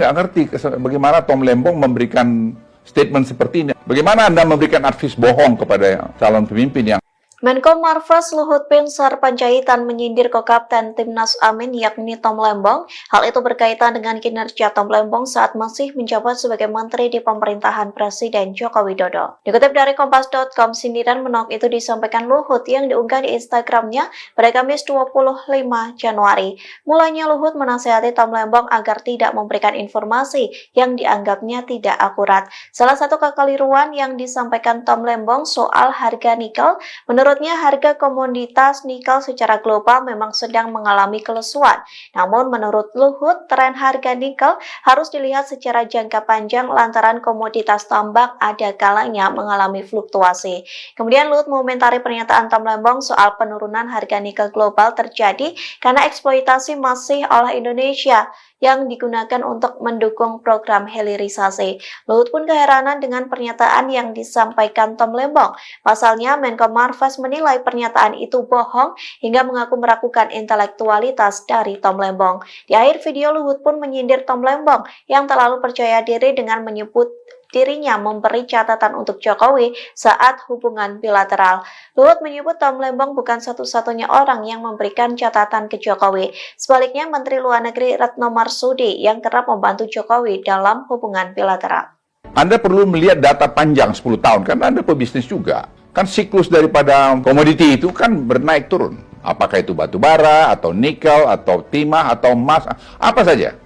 Nggak ngerti bagaimana Tom Lembong memberikan statement seperti ini. Bagaimana Anda memberikan advis bohong kepada calon pemimpin yang Menko Marves Luhut Binsar Panjaitan menyindir ko-kapten Timnas Amin yakni Tom Lembong. Hal itu berkaitan dengan kinerja Tom Lembong saat masih menjabat sebagai menteri di pemerintahan Presiden Joko Widodo. Dikutip dari Kompas.com, sindiran menok itu disampaikan Luhut yang diunggah di Instagramnya pada Kamis 25 Januari. Mulanya Luhut menasihati Tom Lembong agar tidak memberikan informasi yang dianggapnya tidak akurat. Salah satu kekeliruan yang disampaikan Tom Lembong soal harga nikel, menurutnya harga komoditas nikel secara global memang sedang mengalami kelesuan. Namun menurut Luhut, tren harga nikel harus dilihat secara jangka panjang lantaran komoditas tambang ada kalanya mengalami fluktuasi. Kemudian Luhut mengomentari pernyataan Tom Lembong soal penurunan harga nikel global terjadi karena eksploitasi masih oleh Indonesia yang digunakan untuk mendukung program hilirisasi. Luhut pun keheranan dengan pernyataan yang disampaikan Tom Lembong. Pasalnya, Menko Marves menilai pernyataan itu bohong hingga mengaku meragukan intelektualitas dari Tom Lembong. Di akhir video, Luhut pun menyindir Tom Lembong yang terlalu percaya diri dengan menyebut dirinya memberi catatan untuk Jokowi saat hubungan bilateral. Luhut menyebut Tom Lembong bukan satu-satunya orang yang memberikan catatan ke Jokowi. Sebaliknya, Menteri Luar Negeri Retno Marsudi yang kerap membantu Jokowi dalam hubungan bilateral. Anda perlu melihat data panjang 10 tahun, karena Anda pebisnis juga. Kan siklus daripada komoditi itu kan bernaik turun. Apakah itu batu bara, atau nikel, atau timah, atau emas, apa saja.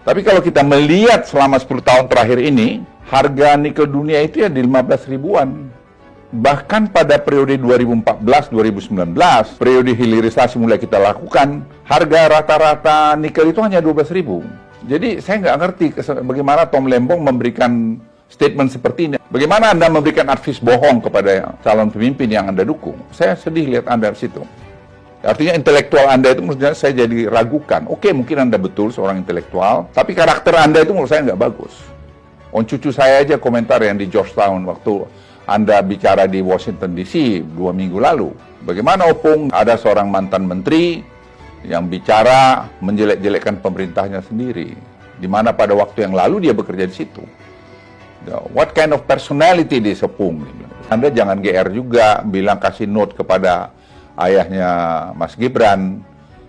Tapi kalau kita melihat selama 10 tahun terakhir ini, harga nikel dunia itu ya di 15 ribuan. Bahkan pada periode 2014-2019, periode hilirisasi mulai kita lakukan, harga rata-rata nikel itu hanya 12 ribu. Jadi saya nggak ngerti bagaimana Tom Lembong memberikan statement seperti ini. Bagaimana Anda memberikan advis bohong kepada calon pemimpin yang Anda dukung. Saya sedih lihat Anda di situ. Artinya intelektual Anda itu menurut saya jadi ragukan. Oke, mungkin Anda betul seorang intelektual, tapi karakter Anda itu menurut saya nggak bagus. Cucu saya aja komentar yang di Georgetown waktu Anda bicara di Washington DC 2 minggu lalu. Bagaimana Opung ada seorang mantan menteri yang bicara menjelek-jelekkan pemerintahnya sendiri. Di mana pada waktu yang lalu dia bekerja di situ. What kind of personality this Opung? Anda jangan GR juga bilang kasih note kepada ayahnya Mas Gibran.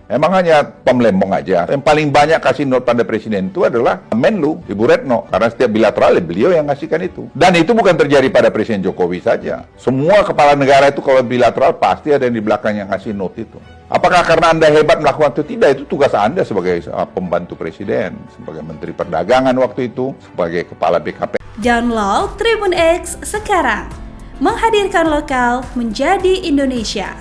Emang hanya Tom Lembong aja. Yang paling banyak kasih note pada presiden itu adalah Menlu, Ibu Retno. Karena setiap bilateral beliau yang ngasihkan itu. Dan itu bukan terjadi pada Presiden Jokowi saja. Semua kepala negara itu kalau bilateral pasti ada yang di belakang yang ngasih note itu. Apakah karena Anda hebat melakukan itu? Tidak, itu tugas Anda sebagai pembantu presiden, sebagai Menteri Perdagangan waktu itu, sebagai Kepala BKP. Download Tribun X sekarang. Menghadirkan lokal menjadi Indonesia.